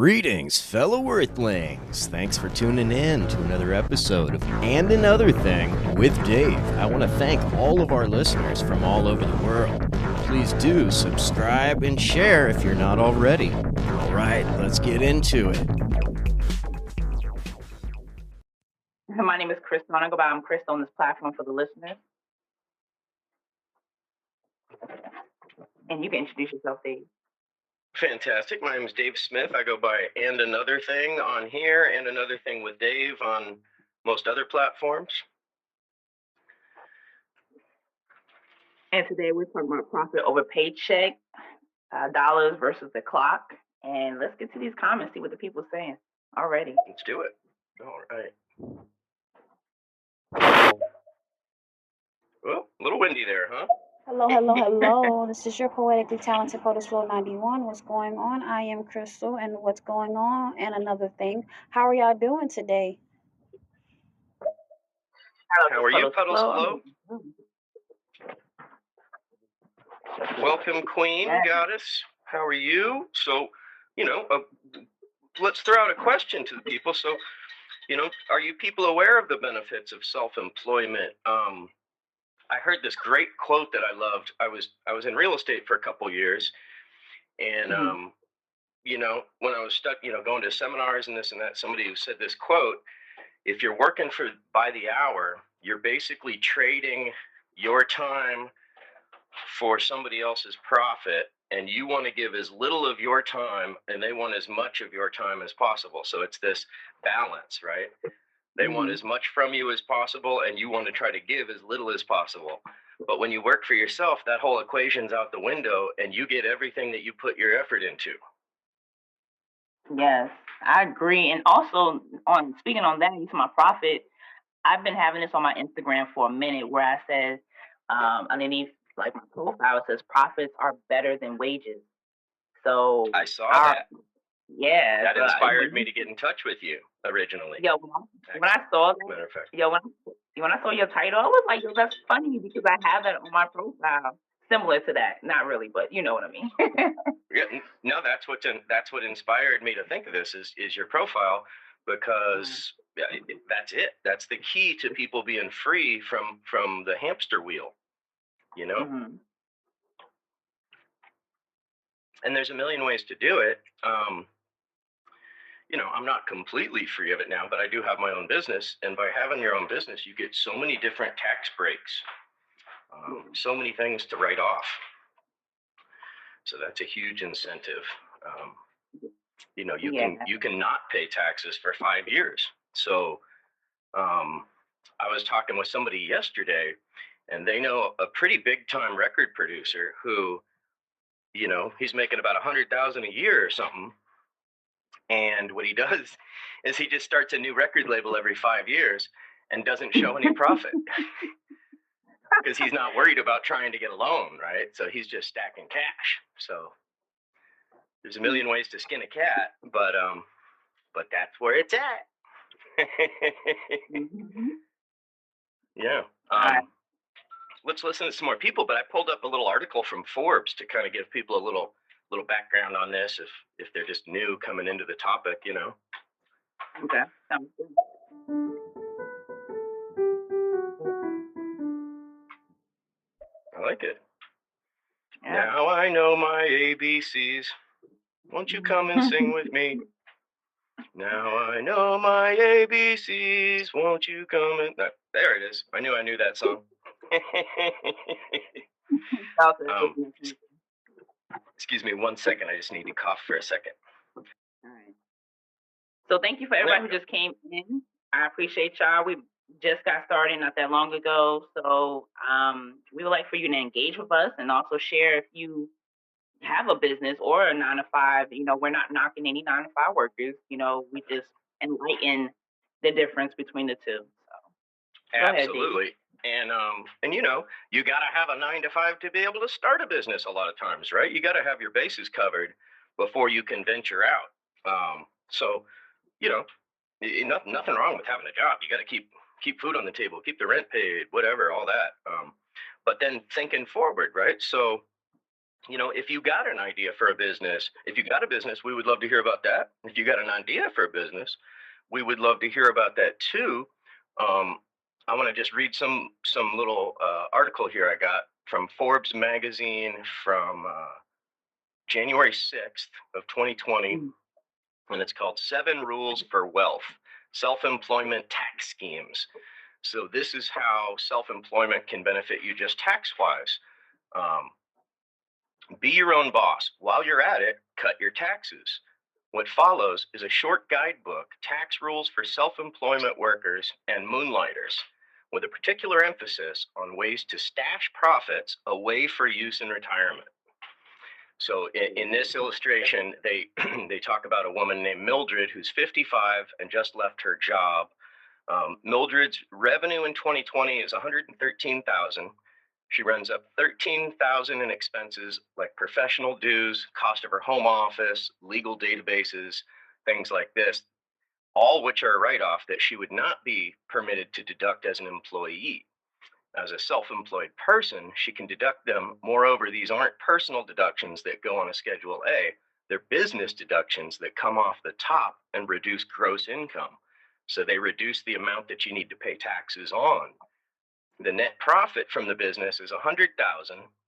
Greetings, fellow Earthlings. Thanks for tuning in to another episode of And Another Thing with Dave. I want to thank all of our listeners from all over the world. Please do subscribe and share if you're not already. All right, let's get into it. My name is Crystal. I'm by I'm Crystal on this platform for the listeners. And you can introduce yourself, Dave. Fantastic. My name is Dave Smith. I go by And Another Thing on here, and Another Thing with Dave on most other platforms. And today we're talking about profit over paycheck, dollars versus the clock. And let's get to these comments, see what the people are saying already. Let's do it. All right. Well, a little windy there, huh? Hello. This is your poetically talented Potus Flow 91. What's going on? I am Crystal, and what's going on? And another thing. How are y'all doing today? How are you, Puddles Flow? Welcome, Queen, Goddess. How are you? So, let's throw out a question to the people. So, are you people aware of the benefits of self-employment? I heard this great quote that I loved. I was in real estate for a couple years, and when I was stuck, going to seminars and this and that, somebody who said this quote: if you're working by the hour, you're basically trading your time for somebody else's profit, and you want to give as little of your time, and they want as much of your time as possible. So it's this balance, right? They want as much from you as possible, and you want to try to give as little as possible. But when you work for yourself, that whole equation's out the window, and you get everything that you put your effort into. Yes, I agree. And also, speaking on that, to my profit, I've been having this on my Instagram for a minute, where I said underneath, like, my profile, it says profits are better than wages. So I saw that. Yeah, that inspired me to get in touch with you originally. Yo, when I saw that, matter of fact. When I saw your title, I was like, yo, that's funny, because I have that on my profile, similar to that. Not really, but you know what I mean. Yeah, no, that's what inspired me to think of this is your profile, because that's it. That's the key to people being free from the hamster wheel, Mm-hmm. And there's a million ways to do it. I'm not completely free of it now, but I do have my own business. And by having your own business, you get so many different tax breaks, so many things to write off. So that's a huge incentive. You can not pay taxes for 5 years. So I was talking with somebody yesterday, and they know a pretty big time record producer who, he's making about $100,000 a year or something. And what he does is he just starts a new record label every 5 years and doesn't show any profit, because he's not worried about trying to get a loan, right? So he's just stacking cash. So there's a million ways to skin a cat, but that's where it's at. Yeah. Let's listen to some more people, but I pulled up a little article from Forbes to kind of give people a little background on this if they're just new coming into the topic, Okay, sounds good. I like it. Yeah. Now I know my ABCs. Won't you come and sing with me? Now I know my ABCs. Won't you come and... There it is. I knew that song. Excuse me 1 second. I just need to cough for a second. All right. So thank you for everybody who just came in. I appreciate y'all. We just got started not that long ago. So we would like for you to engage with us, and also share if you have a business or a 9-to-5. We're not knocking any 9-to-5 workers. We just enlighten the difference between the two. So absolutely. And you got to have a 9-to-5 to be able to start a business a lot of times, right? You got to have your bases covered before you can venture out. So, nothing wrong with having a job. You got to keep food on the table, keep the rent paid, whatever, all that. But then thinking forward, right? So if you got an idea for a business, if you got a business, we would love to hear about that. If you got an idea for a business, we would love to hear about that too. I want to just read some little article here I got from Forbes magazine from January 6th of 2020, and it's called 7 Rules for Wealth, Self-Employment Tax Schemes. So this is how self-employment can benefit you just tax-wise. Be your own boss. While you're at it, cut your taxes. What follows is a short guidebook, Tax Rules for Self-Employment Workers and Moonlighters, with a particular emphasis on ways to stash profits away for use in retirement. So in this illustration, they talk about a woman named Mildred who's 55 and just left her job. Mildred's revenue in 2020 is $113,000. She runs up $13,000 in expenses like professional dues, cost of her home office, legal databases, things like this, all which are a write-off that she would not be permitted to deduct as an employee. As a self-employed person, she can deduct them. Moreover, these aren't personal deductions that go on a Schedule A. They're business deductions that come off the top and reduce gross income. So they reduce the amount that you need to pay taxes on. The net profit from the business is $100,000.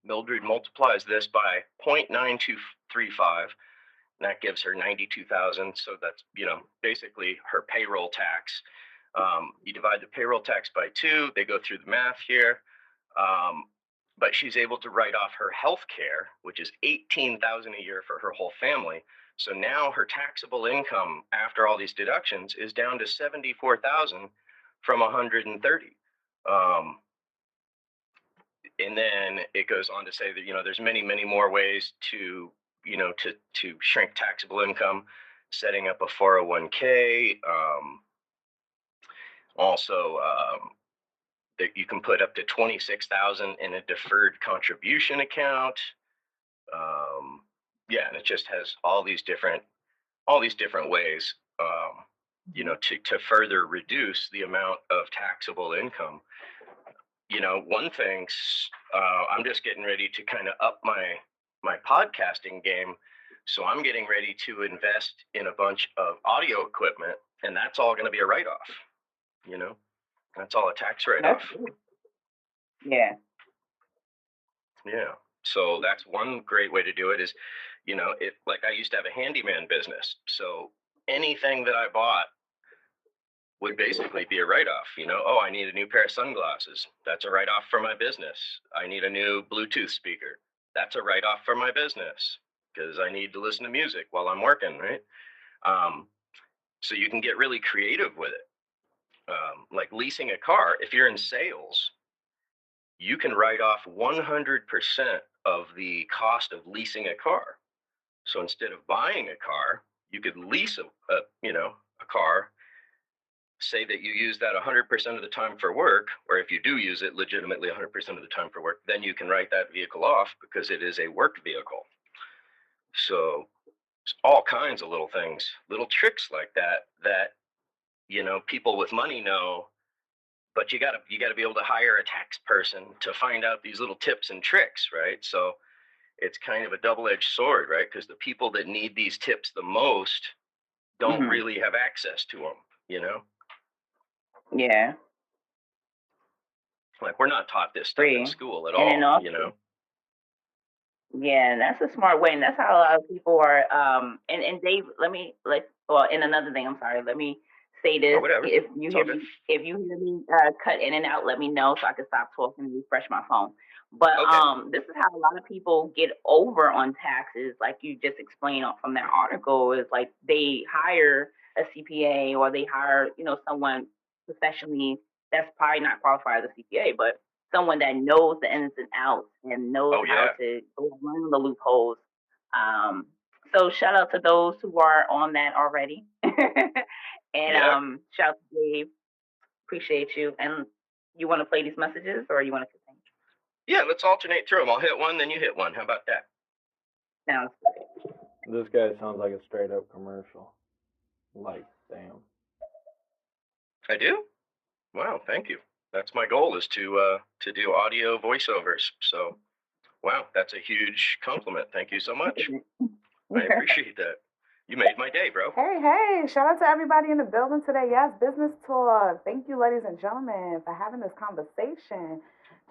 Mildred multiplies this by 0.9235, and that gives her $92,000. So that's basically her payroll tax. You divide the payroll tax by 2. They go through the math here, but she's able to write off her health care, which is $18,000 a year for her whole family. So now her taxable income after all these deductions is down to $74,000 from $130,000. And then it goes on to say that there's many more ways to shrink taxable income, setting up a 401k. Also, that you can put up to $26,000 in a deferred contribution account. And it just has all these different ways, to further reduce the amount of taxable income. One thing, I'm just getting ready to kind of up my podcasting game. So I'm getting ready to invest in a bunch of audio equipment, and that's all going to be a write-off. That's all a tax write-off. Yeah. Yeah. So that's one great way to do it is, like I used to have a handyman business. So anything that I bought would basically be a write-off. I need a new pair of sunglasses. That's a write-off for my business. I need a new Bluetooth speaker. That's a write-off for my business because I need to listen to music while I'm working, right? So you can get really creative with it. Like leasing a car. If you're in sales, you can write off 100% of the cost of leasing a car. So instead of buying a car, you could lease a car. Say that you use that 100% of the time for work, or if you do use it legitimately 100% of the time for work, then you can write that vehicle off because it is a work vehicle. So all kinds of little things, little tricks like that people with money know, but you gotta be able to hire a tax person to find out these little tips and tricks, right? So it's kind of a double-edged sword, right? Because the people that need these tips the most don't really have access to them, Yeah. Like we're not taught this stuff in school at all, Yeah, that's a smart way, and that's how a lot of people are. And Dave, in another thing, I'm sorry. Let me say this. Whatever. If you hear me cut in and out, let me know so I can stop talking and refresh my phone. But Okay. This is how a lot of people get over on taxes, like you just explained from that article. Is like they hire a CPA or they hire someone professionally that's probably not qualified as a CPA, but someone that knows the ins and outs and knows how to go around the loopholes. So shout out to those who are on that already. And shout out to Dave. Appreciate you. And you want to play these messages or you want to continue? Yeah, let's alternate through them. I'll hit one, then you hit one. How about that? Sounds good. This guy sounds like a straight up commercial. Like, damn. I do? Wow, thank you. That's my goal is to do audio voiceovers. So Wow, that's a huge compliment. Thank you so much. I appreciate that. You made my day, bro. Hey, shout out to everybody in the building today. Yes, business tour. Thank you, ladies and gentlemen, for having this conversation.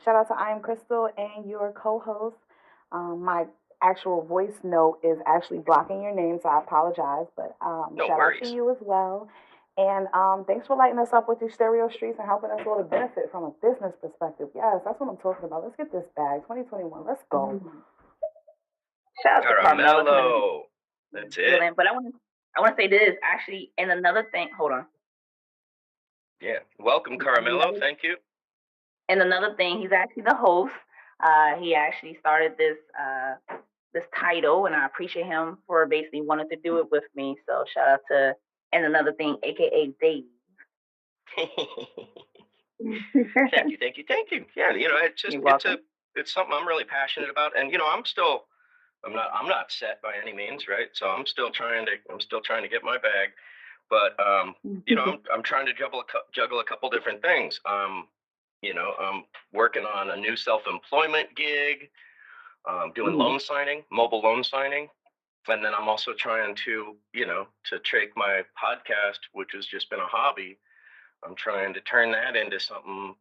Shout out to I am Crystal and your co-host. My actual voice note is actually blocking your name, so I apologize. But No shout out to worries. you as well. And thanks for lighting us up with these stereo streets and helping us all to benefit from a business perspective. Yes, that's what I'm talking about. Let's get this bag. 2021. Let's go. Shout out to Carmelo. Caramello. That's it. But I want to say this actually, and another thing. Hold on. Yeah. Welcome, Caramello. Thank you. And another thing, he's actually the host. He actually started this title, and I appreciate him for basically wanting to do it with me. So shout out to, and another thing, aka Dave. Thank you. Yeah, it's something I'm really passionate about, and I'm not set by any means, right? So I'm still trying to get my bag, but I'm trying to juggle a couple different things. I'm working on a new self-employment gig, doing loan signing, mobile loan signing, and then I'm also trying to take my podcast, which has just been a hobby. I'm trying to turn that into something,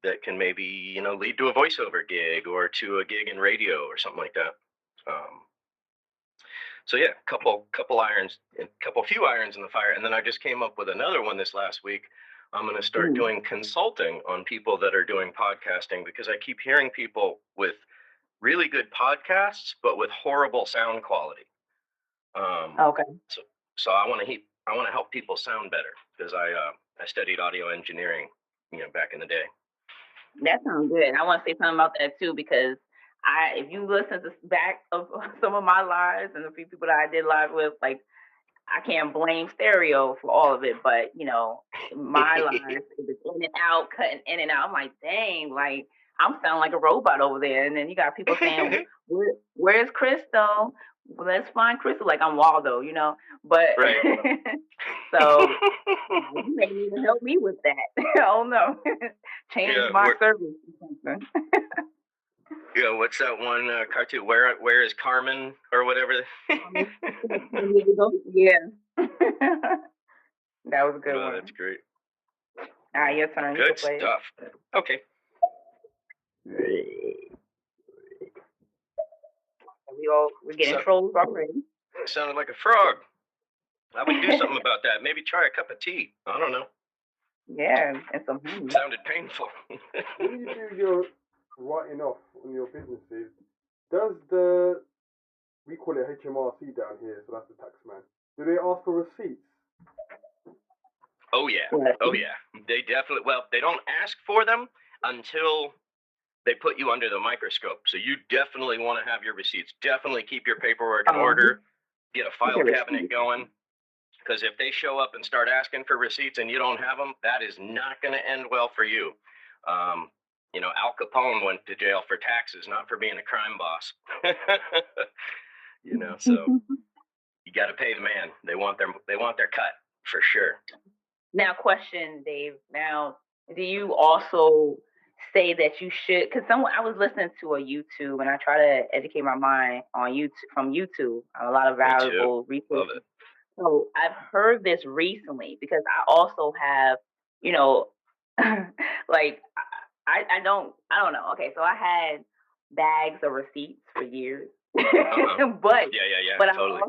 that can maybe, lead to a voiceover gig or to a gig in radio or something like that. So yeah, few irons in the fire. And then I just came up with another one this last week. I'm going to start doing consulting on people that are doing podcasting, because I keep hearing people with really good podcasts, but with horrible sound quality. Okay. So I want to help people sound better, because I studied audio engineering, back in the day. That sounds good. And I want to say something about that too, because if you listen to back of some of my lives and the few people that I did live with, like, I can't blame stereo for all of it, but my lives, it was in and out, cutting in and out. I'm like, dang, like I'm sounding like a robot over there. And then you got people saying, where's Crystal? Well, let's find Crystal. Like I'm Waldo, But right. So you may need to help me with that. I don't know. Change my service or something. Yeah, what's that one cartoon? Where is Carmen or whatever? Yeah. That was a good one. That's great. All right, your turn. Good stuff. Okay. We're getting trolls already. Sounded like a frog. I would do something about that. Maybe try a cup of tea. I don't know. Yeah, and some honey. Sounded painful. When you do your writing off on your businesses, does we call it HMRC down here, so that's the tax man. Do they ask for receipts? Oh yeah. They definitely. Well, they don't ask for them until they put you under the microscope. So you definitely want to have your receipts. Definitely keep your paperwork in order. Get a file cabinet going. Because if they show up and start asking for receipts and you don't have them, that is not going to end well for you. Al Capone went to jail for taxes, not for being a crime boss. So you got to pay the man. They want their cut for sure. Now, question, Dave. Now, do you also say that you should? Because I was listening to a YouTube, and I try to educate my mind on YouTube from YouTube. A lot of valuable resources. Love it. So I've heard this recently because I also have, like I don't know. Okay, so I had bags of receipts for years, but but totally.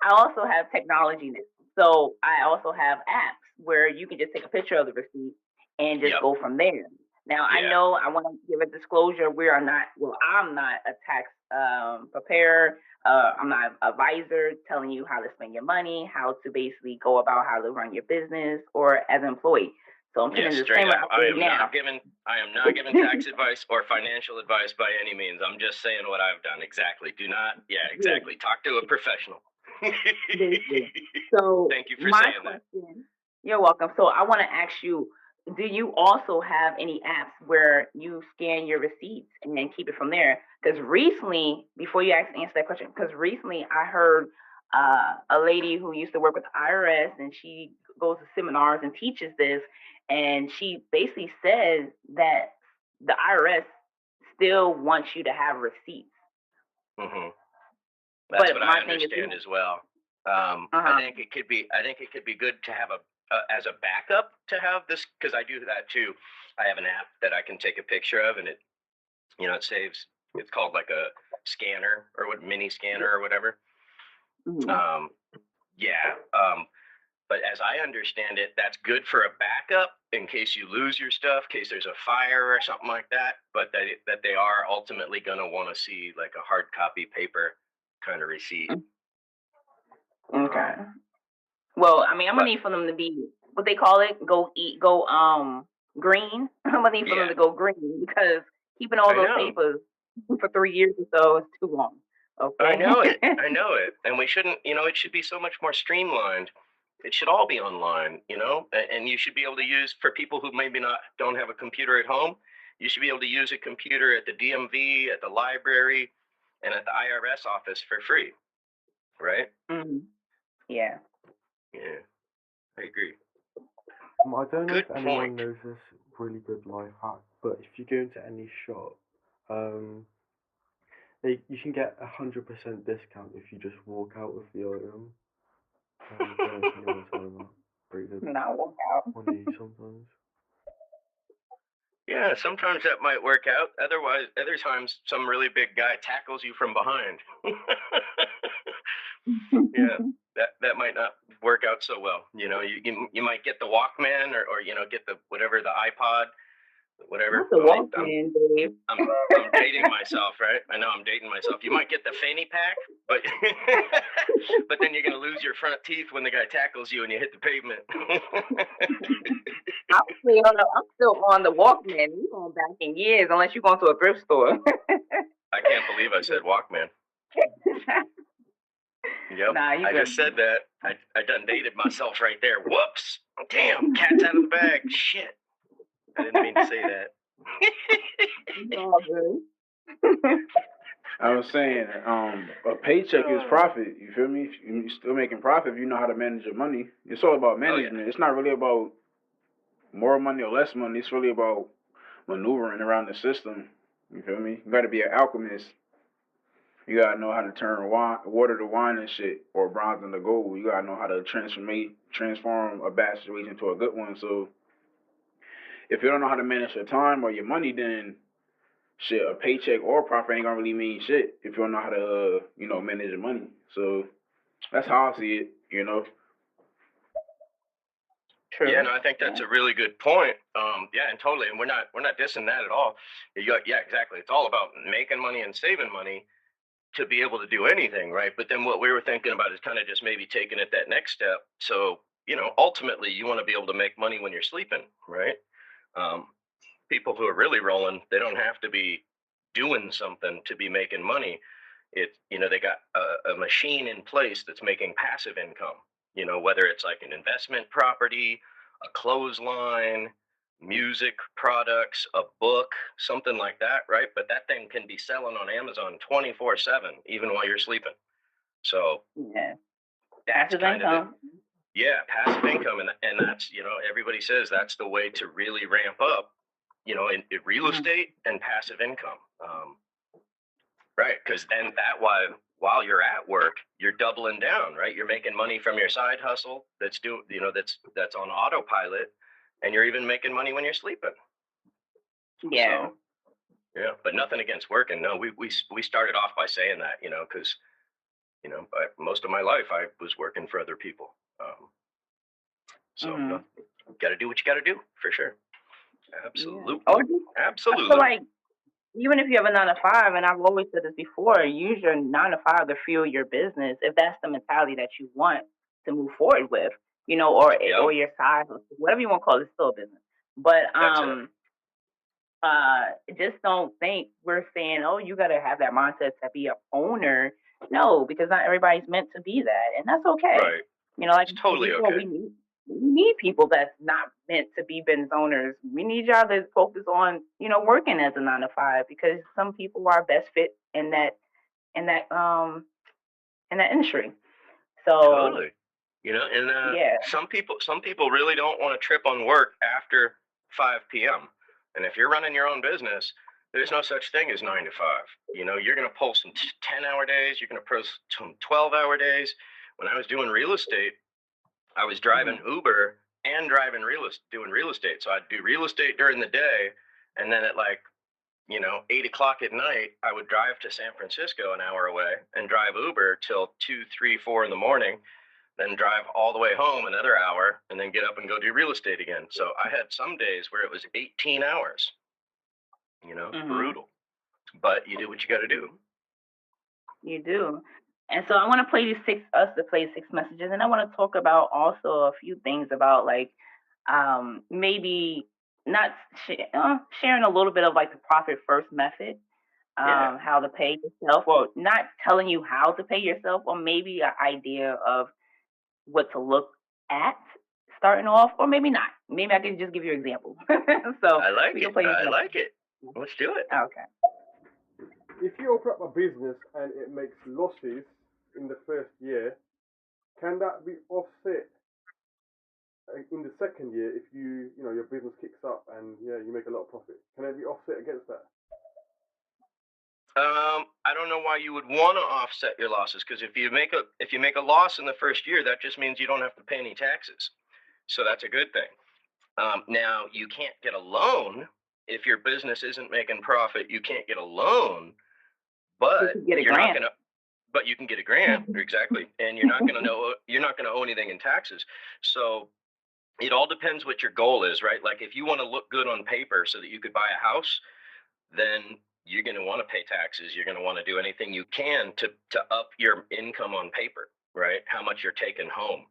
I also have technology now. So I also have apps where you can just take a picture of the receipt and just go from there. Now I know I want to give a disclosure. I'm not a tax preparer. I'm not an advisor telling you how to spend your money, how to basically go about how to run your business, or as an employee. So I'm putting a disclaimer out there now. I am not giving tax advice or financial advice by any means. I'm just saying what I've done. Exactly. Do not. Yeah, exactly. Talk to a professional. So thank you for saying that. You're welcome. So I want to ask you, do you also have any apps where you scan your receipts and then keep it from there? Because recently, before you answer that question, because recently I heard a lady who used to work with the IRS, and she goes to seminars and teaches this, and she basically says that the IRS still want you to have receipts. Mm-hmm. That's what I my thing is, understand as well. I uh-huh. think it could be good to have as a backup to have this, because I do that too. I have an app that I can take a picture of, and it saves. It's called like a scanner or what mini scanner or whatever. Mhm. Yeah. But as I understand it, that's good for a backup in case you lose your stuff, in case there's a fire or something like that. But that they are ultimately going to want to see like a hard copy paper kind of receipt. Okay. Well, I mean, I'm gonna need for them to be what they call it, go green. I'm gonna need for them to go green because keeping all those papers for 3 years or so is too long. Okay. I know it. And we shouldn't, it should be so much more streamlined. It should all be online, and you should be able to use, for people who maybe don't have a computer at home, you should be able to use a computer at the DMV, at the library, and at the IRS office for free, right? Mm-hmm. Yeah. Yeah, I agree. I don't know if anyone knows this really good life hack, but if you go into any shop, you can get 100% discount if you just walk out with the item. I don't know if anyone's heard that. Pretty good. Not walk out. Money sometimes. Yeah, sometimes that might work out. Other times, some really big guy tackles you from behind. Yeah, that might not work out so well. You might get the Walkman or get the whatever, the iPod, whatever. Not the Walkman, Dave. I'm dating myself, right? I know I'm dating myself. You might get the fanny pack, but but then you're gonna lose your front teeth when the guy tackles you and you hit the pavement. I'm still on the Walkman. You're going back in years, unless you're going to a thrift store. I can't believe I said Walkman. Yep, I just said that. I done dated myself right there. Whoops! Damn, cat's out of the bag. Shit. I didn't mean to say that. I was saying, a paycheck is profit. You feel me? You're still making profit if you know how to manage your money. It's all about management. Oh, yeah. It's not really about more money or less money. It's really about maneuvering around the system. You feel me? You got to be an alchemist. You got to know how to turn water to wine and shit, or bronze into gold. You got to know how to transform a bad situation into a good one. So if you don't know how to manage your time or your money, then shit, a paycheck or a profit ain't gonna really mean shit if you don't know how to, manage your money. So that's how I see it, True. Yeah, no, I think that's a really good point. Yeah, and totally, and we're not dissing that at all. Yeah, exactly. It's all about making money and saving money to be able to do anything, right? But then what we were thinking about is kind of just maybe taking it that next step. So, ultimately, you want to be able to make money when you're sleeping, right? People who are really rolling, they don't have to be doing something to be making money. They got a machine in place that's making passive income, whether it's like an investment property, a clothesline, music products, a book, something like that, right? But that thing can be selling on Amazon 24/7, even while you're sleeping. So yeah, that's kind of passive income, and that's everybody says that's the way to really ramp up, in real estate and passive income, right? Because then while you're at work, you're doubling down, right? You're making money from your side hustle that's on autopilot. And you're even making money when you're sleeping. Yeah. So, yeah, but nothing against working. No, we started off by saying that, because, most of my life I was working for other people. So got to do what you got to do for sure. Absolutely. Yeah. Absolutely. I feel like even if you have a 9 to 5, and I've always said this before, use your 9 to 5 to fuel your business if that's the mentality that you want to move forward with. Or your side, whatever you want to call it, it's still a business. But just don't think we're saying, oh, you got to have that mindset to be an owner. No, because not everybody's meant to be that, and that's okay. Right. Like it's totally before, okay. We need people that's not meant to be business owners. We need y'all to focus on, working as a 9 to 5, because some people are best fit in that industry. So totally. Some people really don't want to trip on work after 5 p.m. And if you're running your own business, There's no such thing as 9 to 5. You know, you're going to pull some 10-hour days. You're going to pull some 12-hour days. When I was doing real estate, I was driving Uber and doing real estate. So I'd do real estate during the day, and then at like 8 o'clock at night, I would drive to San Francisco, an hour away, and drive Uber till 2, 3, 4 in the morning, then drive all the way home another hour, and then get up and go do real estate again. So I had some days where it was 18 hours, brutal. But you do what you got to do. You do. And so I want to play six messages, and I want to talk about also a few things about like maybe not sharing a little bit of like the profit first method, how to pay yourself, or not telling you how to pay yourself, or maybe an idea of what to look at starting off, or maybe not. Maybe I can just give you examples. So I like it. Let's do it. Okay. If you open up a business and it makes losses in the first year, can that be offset in the second year if your business kicks up and you make a lot of profit? Can it be offset against that? I don't know why you would want to offset your losses, because if you make a loss in the first year, that just means you don't have to pay any taxes. So that's a good thing. Now you can't get a loan if your business isn't making profit. You can't get a loan, but you're not gonna. But you can get a grant, exactly, and you're not gonna owe anything in taxes. So it all depends what your goal is, right? Like if you want to look good on paper so that you could buy a house, then you're going to want to pay taxes. You're going to want to do anything you can to up your income on paper, right? How much you're taking home.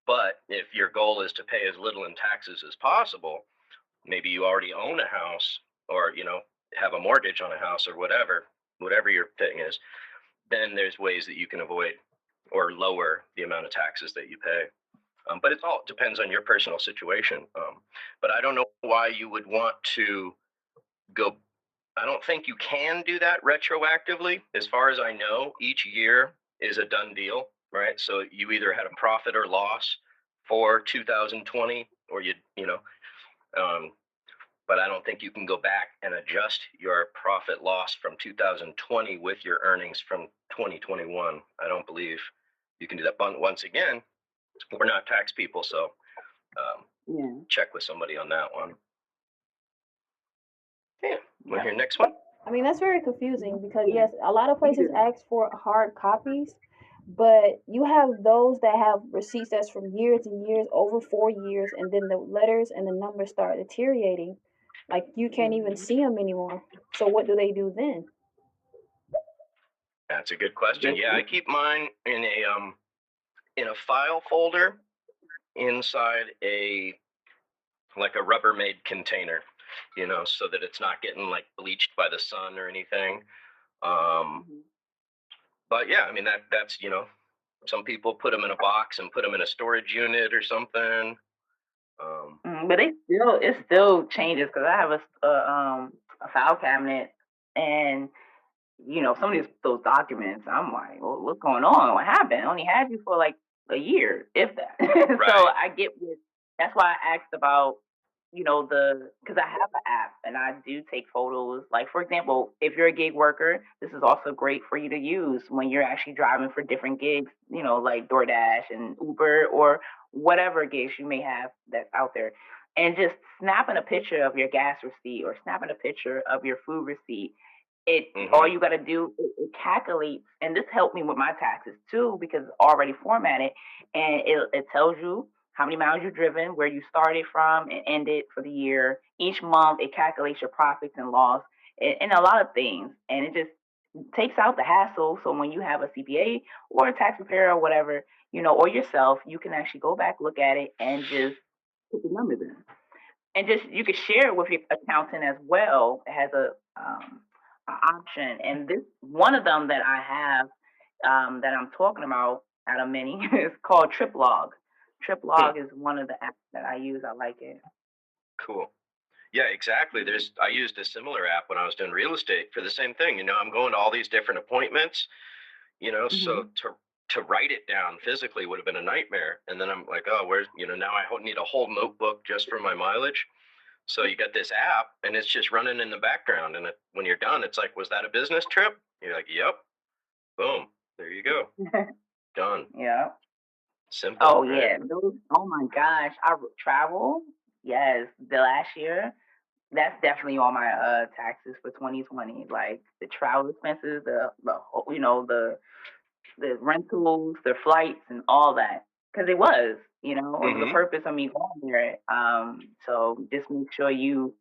But if your goal is to pay as little in taxes as possible, maybe you already own a house, or have a mortgage on a house, or whatever your thing is, then there's ways that you can avoid or lower the amount of taxes that you pay. But it all depends on your personal situation. But I don't know why you would want to go. I don't think you can do that retroactively. As far as I know, each year is a done deal, right? So you either had a profit or loss for 2020, or but I don't think you can go back and adjust your profit loss from 2020 with your earnings from 2021. I don't believe you can do that. But once again, we're not tax people, so check with somebody on that one. Yeah. Want to hear next one? I mean, that's very confusing because, yes, a lot of places ask for hard copies, but you have those that have receipts that's from years and years, over 4 years, and then the letters and the numbers start deteriorating. Like, you can't even see them anymore. So what do they do then? That's a good question. Yeah, I keep mine in a file folder inside a Rubbermaid container, so that it's not getting like bleached by the sun or anything. But yeah, I mean that's some people put them in a box and put them in a storage unit or something. But it still changes, because I have a file cabinet, and some of those documents, I'm like, well, what's going on? What happened? I only had you for like a year, if that. Right. So I get that's why I asked about, because I have an app and I do take photos. Like, for example, if you're a gig worker, this is also great for you to use when you're actually driving for different gigs, like DoorDash and Uber, or whatever gigs you may have that's out there. And just snapping a picture of your gas receipt or snapping a picture of your food receipt, all you got to do, it calculates, and this helped me with my taxes too, because it's already formatted, and it tells you how many miles you've driven, where you started from and ended for the year. Each month it calculates your profits and loss, and a lot of things, and it just takes out the hassle. So when you have a CPA or a tax preparer or whatever, or yourself, you can actually go back, look at it, and just put the numbers in. And just, you could share it with your accountant as well. It has a option, and this one of them that I have, that I'm talking about out of many, is called TripLog. TripLog is one of the apps that I use. I like it. Cool. Yeah, exactly. I used a similar app when I was doing real estate for the same thing. I'm going to all these different appointments, so to write it down physically would have been a nightmare. And then I'm like, oh, where's, now I need a whole notebook just for my mileage. So you got this app, and it's just running in the background. And when you're done, it's like, was that a business trip? You're like, yep. Boom. There you go. Done. Yeah. Simple. Oh right? yeah. Oh my gosh. Travel. Yes. The last year. That's definitely on my taxes for 2020. Like the travel expenses, the the rentals, the flights, and all that. Because it was the purpose of me going there. So just make sure you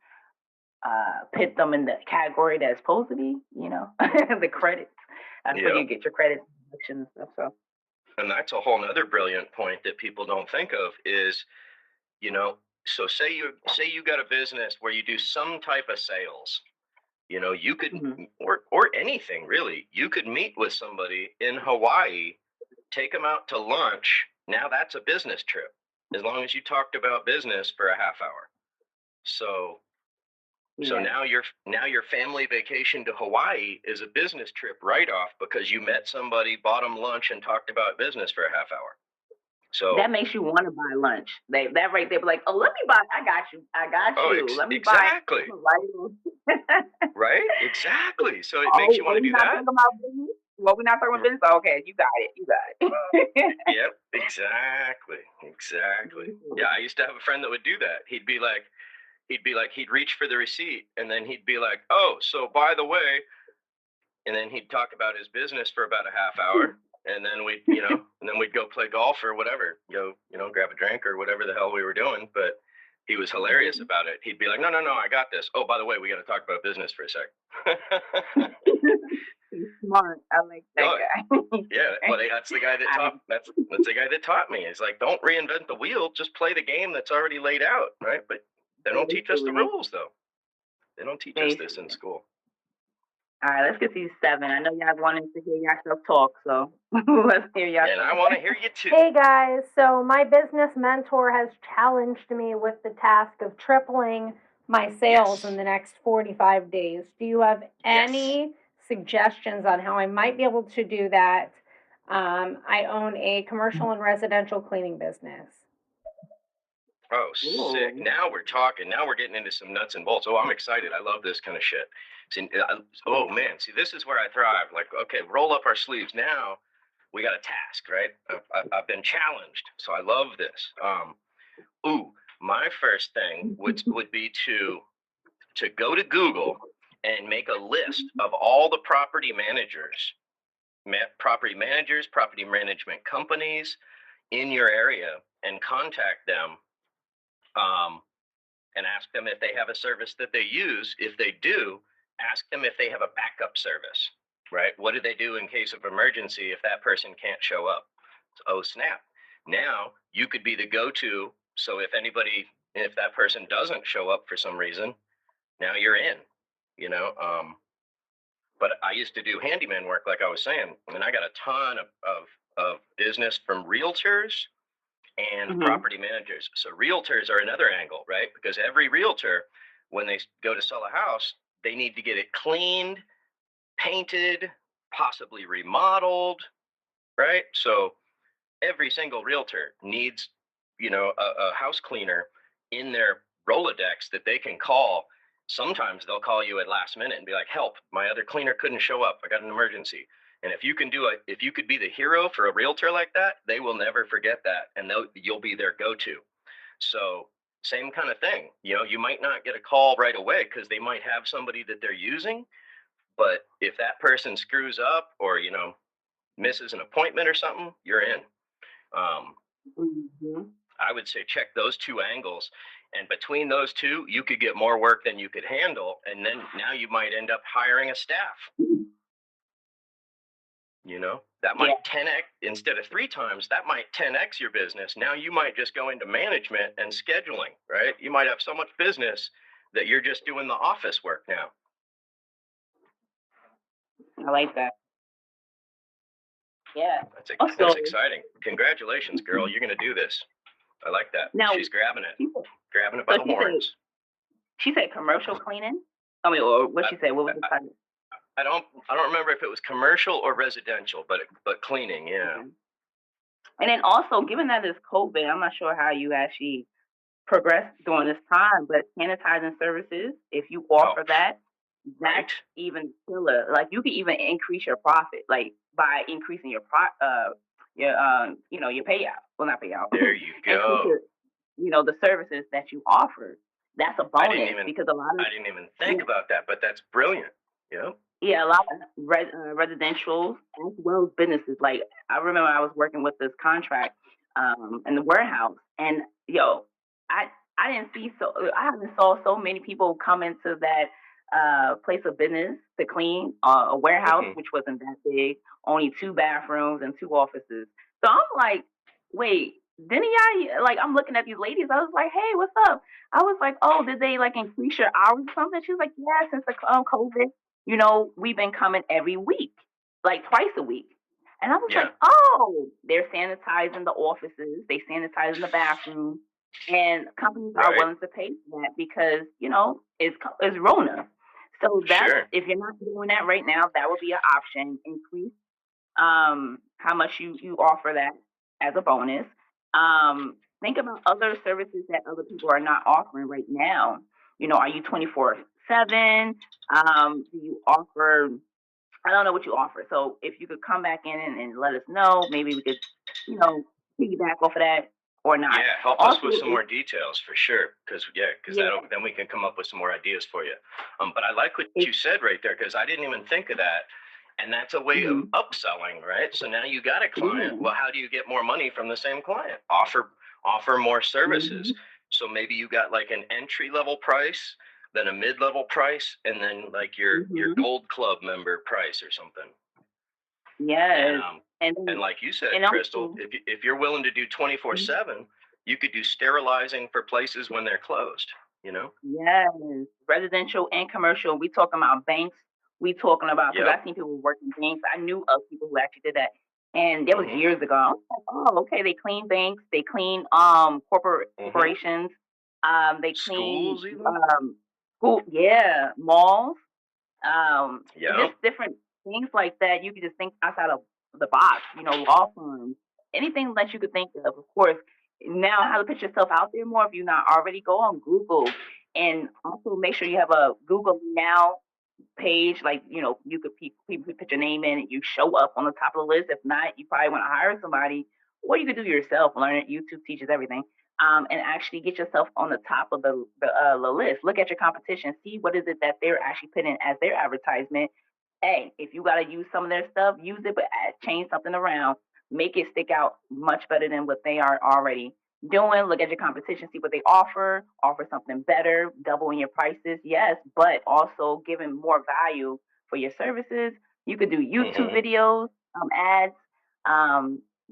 put them in the category that's supposed to be. The credits. That's where you get your credits and stuff. So. And that's a whole nother brilliant point that people don't think of is, so say you got a business where you do some type of sales. You could, or anything really. You could meet with somebody in Hawaii, take them out to lunch. Now that's a business trip, as long as you talked about business for a half hour. So now your family vacation to Hawaii is a business trip write-off because you met somebody, bought them lunch, and talked about business for a half hour. So that makes you want to buy lunch. That right there, be like, oh, let me buy. I got you. Let me exactly. buy. Right? Exactly. So it makes you want to do that. Well, we're not talking about business. Okay, you got it. Yep. Exactly. Yeah, I used to have a friend that would do that. He'd reach for the receipt, and then he'd be like, oh, so by the way, and then he'd talk about his business for about a half hour, and then we'd go play golf or whatever, grab a drink or whatever the hell we were doing. But he was hilarious about it. He'd be like, no, I got this. Oh, by the way, we got to talk about business for a sec. He's smart. I like that guy. Yeah, well, that's the guy that taught. That's the guy that taught me. It's like, don't reinvent the wheel. Just play the game that's already laid out, right? But they don't teach us the rules, though. They don't teach us this in school. All right, let's get to 7. I know y'all wanted to hear yourself talk, so let's hear y'all. And I want to hear you too. Hey guys, so my business mentor has challenged me with the task of tripling my sales in the next 45 days. Do you have any suggestions on how I might be able to do that? I own a commercial and residential cleaning business. Oh, sick. Now we're talking. Now we're getting into some nuts and bolts. Oh, I'm excited. I love this kind of shit. See, oh, man. See, this is where I thrive. Like, okay, roll up our sleeves. Now we got a task, right? I've been challenged. So I love this. My first thing would be to go to Google and make a list of all the property management companies in your area and contact them. And ask them if they have a service that they use. If they do, ask them if they have a backup service, right? What do they do in case of emergency if that person can't show up? Oh, snap. Now you could be the go-to. So if that person doesn't show up for some reason, now you're in, But I used to do handyman work, like I was saying, and I got a ton of business from realtors and property managers. So realtors are another angle, right? Because every realtor, when they go to sell a house, they need to get it cleaned, painted, possibly remodeled, right? So every single realtor needs, a house cleaner in their Rolodex that they can call. Sometimes they'll call you at last minute and be like, help, my other cleaner couldn't show up. I got an emergency. And if you could be the hero for a realtor like that, they will never forget that. And you'll be their go-to. So same kind of thing. You might not get a call right away because they might have somebody that they're using. But if that person screws up or, misses an appointment or something, you're in. I would say check those two angles. And between those two, you could get more work than you could handle. And then now you might end up hiring a staff. That might 10x instead of 3 times, that might 10x your business. Now you might just go into management and scheduling, right? You might have so much business that you're just doing the office work now. I like that. Yeah. That's exciting. Congratulations, girl. You're going to do this. I like that. Now, she's grabbing it by the horns. She said commercial cleaning? I mean, or what she said? What was the title? I don't remember if it was commercial or residential, but cleaning, yeah. And then also, given that it's COVID, I'm not sure how you actually progress during this time. But sanitizing services, if you offer that, that's even killer. Like you can even increase your profit, like by increasing your payout. Well, not payout. There you Increase go. the services that you offer. That's a bonus because a lot of I didn't even think about that, but that's brilliant. Yep. yeah, a lot of residential as well as businesses. Like I remember I was working with this contract in the warehouse, and I I didn't see I haven't saw so many people come into that place of business to clean a warehouse, which wasn't that big, only 2 bathrooms and 2 offices. So I'm like, wait, didn't y'all like? I'm looking at these ladies. I was like, hey, what's up? I was like, oh, did they like increase your hours or something? She was like, yeah, since the COVID, we've been coming every week, like twice a week. And I was like, oh, they're sanitizing the offices, they sanitizing the bathrooms, and companies are willing to pay for that because, it's Rona. So that's if you're not doing that right now, that would be an option. Increase how much you offer that as a bonus. Think about other services that other people are not offering right now. Are you 24/7? Do you offer? I don't know what you offer. So if you could come back in and let us know, maybe we could, piggyback off of that or not. Yeah, help us with some more details for sure. Because then we can come up with some more ideas for you. But I like what you said right there because I didn't even think of that. And that's a way of upselling, right? So now you got a client. Well, how do you get more money from the same client? Offer more services. So maybe you got like an entry level price, then a mid level price, and then like your gold club member price or something. Yes. And like you said, Crystal, if you're willing to do 24/7, you could do sterilizing for places when they're closed. Yes, residential and commercial. We talking about banks. We talking about because I seen people working banks. I knew of people who actually did that, and that was years ago. I was like, oh, okay. They clean banks. They clean corporations. They clean schools even. School. Yeah, malls. Just different things like that. You could just think outside of the box. Law firms, anything that you could think of. Of course, now how to put yourself out there more. If you're not already, go on Google and also make sure you have a Google Now page. Like you could people put your name in and you show up on the top of the list. If not, you probably want to hire somebody, or you could do it yourself. Learn it. YouTube teaches everything. And actually get yourself on the top of the list. Look at your competition. See what is it that they're actually putting as their advertisement. Hey, if you got to use some of their stuff, use it, but change something around. Make it stick out much better than what they are already doing. Look at your competition, see what they offer. Offer something better, doubling your prices, yes, but also giving more value for your services. You could do YouTube videos, ads,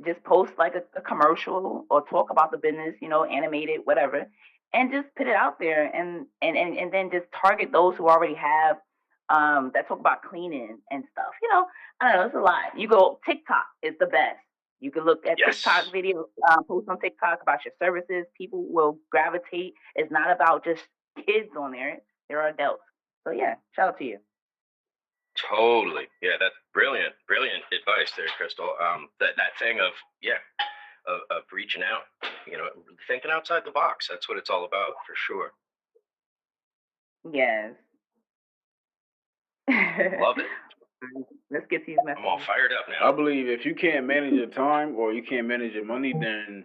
just post like a commercial or talk about the business, animated, whatever, and just put it out there and then just target those who already have that talk about cleaning and stuff. I don't know, it's a lot. You go TikTok is the best. You can look at TikTok videos, post on TikTok about your services. People will gravitate. It's not about just kids on there. There are adults. So yeah, shout out to you. Totally. Yeah, that's brilliant advice there, Crystal. That thing of reaching out, thinking outside the box. That's what it's all about for sure. Yes. Love it. Let's get these messages. I'm all fired up now. I believe if you can't manage your time or you can't manage your money, then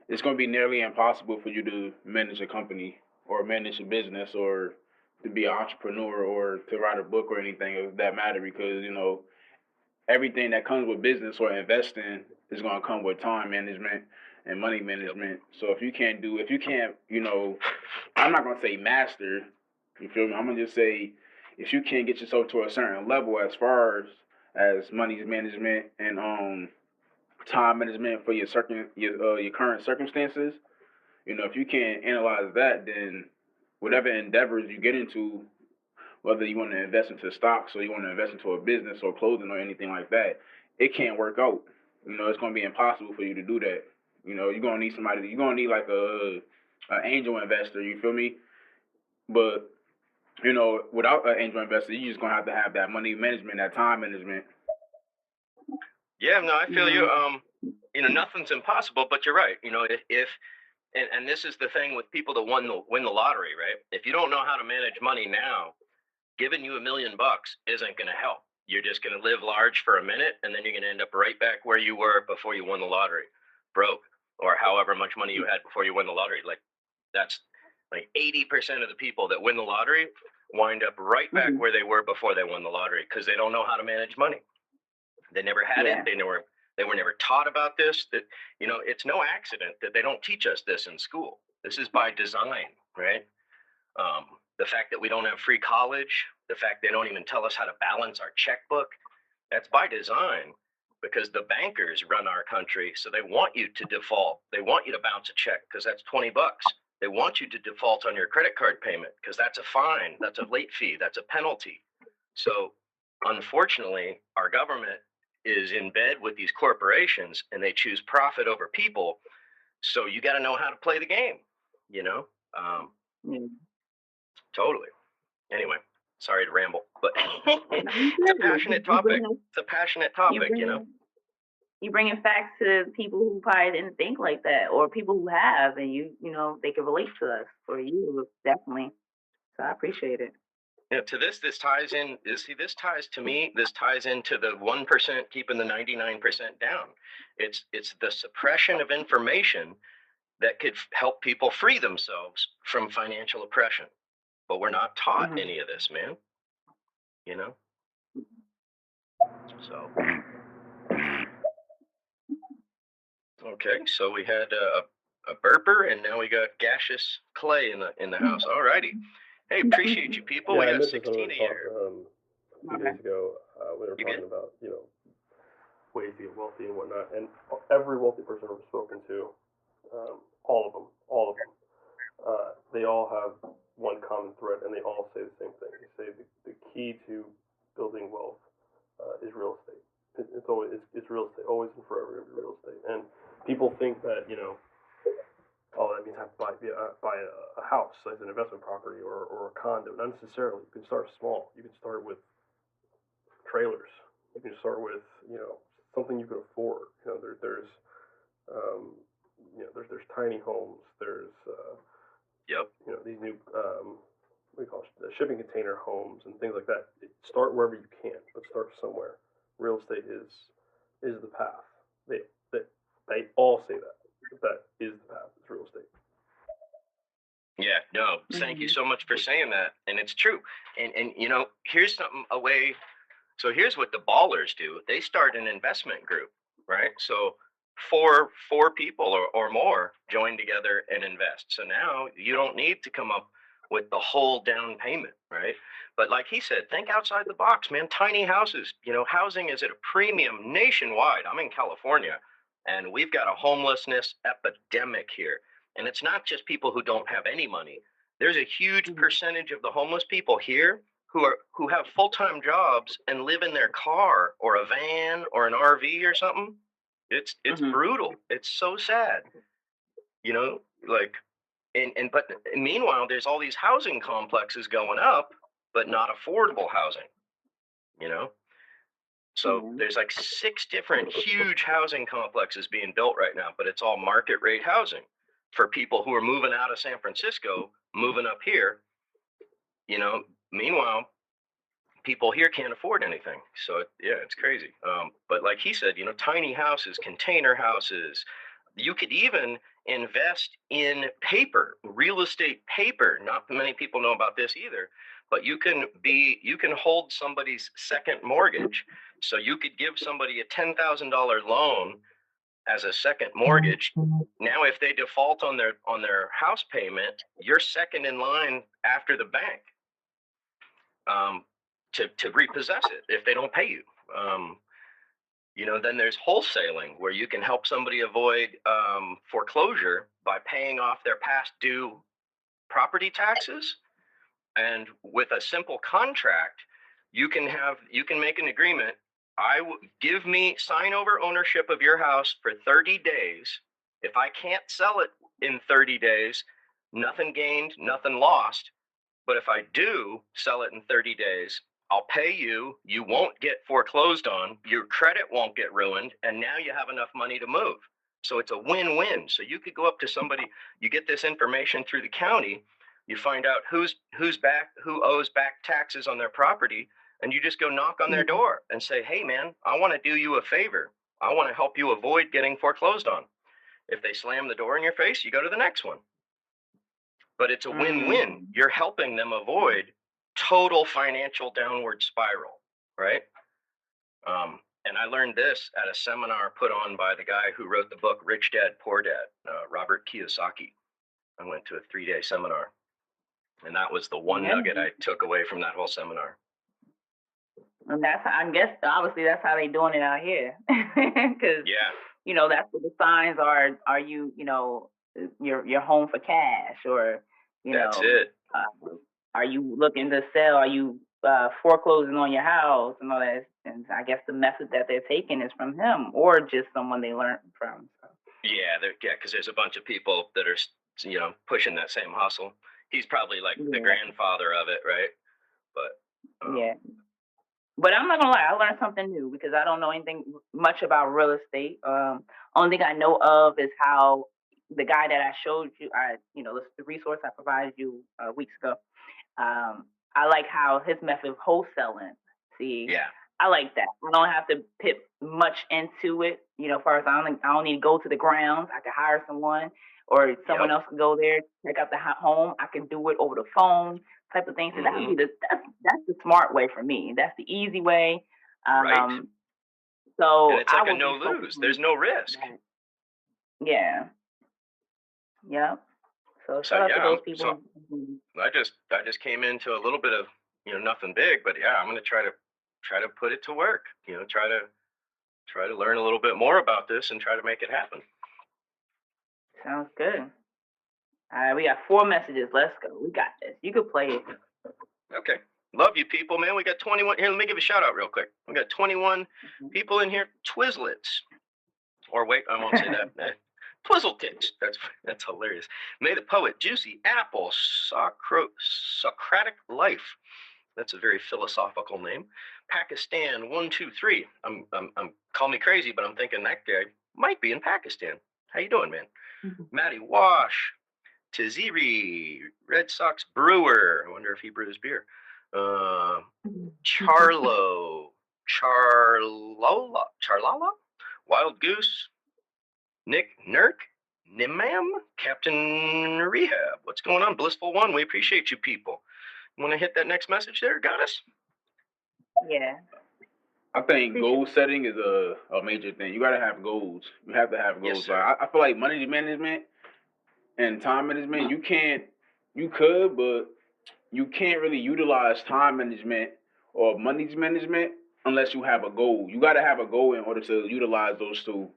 it's going to be nearly impossible for you to manage a company or manage a business or to be an entrepreneur or to write a book or anything of that matter because, everything that comes with business or investing is going to come with time management and money management. So if you can't, I'm not going to say master, you feel me? I'm going to just say if you can't get yourself to a certain level as far as money management and time management for your current circumstances, if you can't analyze that, then whatever endeavors you get into, whether you want to invest into stocks or you want to invest into a business or clothing or anything like that, it can't work out. It's going to be impossible for you to do that. You're going to need somebody. You're going to need like an angel investor. You feel me? But without an angel investor, you're just going to have that money management, that time management. Yeah, no, I feel you. Nothing's impossible, but you're right. If and this is the thing with people that win the lottery, right? If you don't know how to manage money now, giving you $1 million isn't going to help. You're just going to live large for a minute, and then you're going to end up right back where you were before you won the lottery, broke, or however much money you had before you won the lottery. Like, that's like 80% of the people that win the lottery wind up right back where they were before they won the lottery, because they don't know how to manage money. They never had it. They were never taught about this. That, you know, it's no accident that they don't teach us this in school. This is by design, right? The fact that we don't have free college, the fact they don't even tell us how to balance our checkbook, that's by design, because the bankers run our country, so they want you to default. They want you to bounce a check because that's $20. They want you to default on your credit card payment because that's a fine, that's a late fee, that's a penalty. So unfortunately, our government is in bed with these corporations, and they choose profit over people. So you got to know how to play the game, you know? Totally. Anyway, sorry to ramble, but it's a passionate topic. It's a passionate topic, you know? You bringing facts to people who probably didn't think like that, or people who have, and you know, they can relate to us. For you, definitely. So I appreciate it. Yeah, to this ties in. This ties to me. This ties into the 1% keeping the 99% down. It's the suppression of information that could help people free themselves from financial oppression. But we're not taught any of this, man. You know? So. Okay, so we had a burper, and now we got gaseous clay in the house. All righty. Hey, appreciate you, people. Yeah, We got 16 a year. A few days ago, we were talking about, you know, ways to get wealthy and whatnot, and every wealthy person I've spoken to, all of them, they all have one common thread, and they all say the same thing. They say the key to building wealth is real estate. It's real estate, always and forever going to be real estate. And people think that, you know, that means I have to buy a house as an investment property or a condo. Not necessarily. You can start small. You can start with trailers. You can start with, you know, something you can afford. You know, there's tiny homes. There's you know, these new what do you call it, the shipping container homes and things like that. Start wherever you can, but start somewhere. Real estate is the path. They all say that is the path. It's real estate. Yeah, no, thank you so much for saying that, and it's true. And you know, here's so here's what the ballers do. They start an investment group, right? So four people or more join together and invest. So now you don't need to come up with the whole down payment, right? But like he said, think outside the box, man. Tiny houses, you know, housing is at a premium nationwide. I'm in California, and we've got a homelessness epidemic here. And it's not just people who don't have any money. There's a huge percentage of the homeless people here who have full-time jobs and live in their car or a van or an RV or something. It's brutal. It's so sad. You know, like, but meanwhile, there's all these housing complexes going up, but not affordable housing. You know? So there's like 6 different huge housing complexes being built right now, but it's all market rate housing for people who are moving out of San Francisco, moving up here. You know, meanwhile, people here can't afford anything. So yeah, it's crazy. But like he said, you know, tiny houses, container houses. You could even invest in paper, real estate paper. Not many people know about this either, but you can hold somebody's second mortgage. So you could give somebody a $10,000 loan as a second mortgage. Now, if they default on their house payment, you're second in line after the bank to repossess it if they don't pay you. You know, then there's wholesaling, where you can help somebody avoid foreclosure by paying off their past due property taxes. And with a simple contract, you can make an agreement. Sign over ownership of your house for 30 days. If I can't sell it in 30 days, nothing gained, nothing lost. But if I do sell it in 30 days, I'll pay you. You won't get foreclosed on. Your credit won't get ruined. And now you have enough money to move. So it's a win-win. So you could go up to somebody, you get this information through the county, you find out who owes back taxes on their property, and you just go knock on their door and say, hey man, I want to do you a favor. I want to help you avoid getting foreclosed on. If they slam the door in your face, you go to the next one. But it's a win-win. You're helping them avoid total financial downward spiral, right? And I learned this at a seminar put on by the guy who wrote the book Rich Dad, Poor Dad, Robert Kiyosaki. I went to a 3-day seminar, and that was the one nugget I took away from that whole seminar. And I guess, obviously, that's how they doing it out here. Because, that's what the signs are. Are you, you're home for cash, or, that's it. Are you looking to sell? Are you foreclosing on your house and all that? And I guess the method that they're taking is from him, or just someone they learned from. So. Yeah, because there's a bunch of people that are, pushing that same hustle. He's probably like the grandfather of it, right? But but I'm not gonna lie, I learned something new because I don't know anything much about real estate. Only thing I know of is how the guy that I showed you, the resource I provided you weeks ago. I like how his method of wholesaling. See, I like that. I don't have to put much into it. As far as I don't need to go to the grounds. I can hire someone, or someone else can go there, check out the home. I can do it over the phone, type of thing. So that's the smart way for me. That's the easy way. Right. So and it's like a no lose. There's no risk. Yeah. Yeah. So shout out to those people. So I just came into a little bit of nothing big, but I'm gonna try to put it to work. Try to learn a little bit more about this and try to make it happen. Sounds good. All right, we got 4 messages. Let's go. We got this. You could play it. Okay. Love you people, man. We got 21 here. Let me give a shout out real quick. We got 21 people in here. Twizzlets. Or wait, I won't say that. Twizzletits. That's hilarious. May the poet, Juicy Apple, Socratic Life. That's a very philosophical name. Pakistan 123. I'm call me crazy, but I'm thinking that guy might be in Pakistan. How you doing, man? Matty Wash, Taziri, Red Sox Brewer. I wonder if he brews beer. Charlola, Wild Goose, Nick Nurk, Nimam, Captain Rehab. What's going on, Blissful One? We appreciate you people. You want to hit that next message there, Goddess? Yeah. I think goal setting is a major thing. You gotta have goals. You have to have goals. Yes, sir. I feel like money management and time management, you could, but you can't really utilize time management or money management unless you have a goal. You gotta have a goal in order to utilize those two.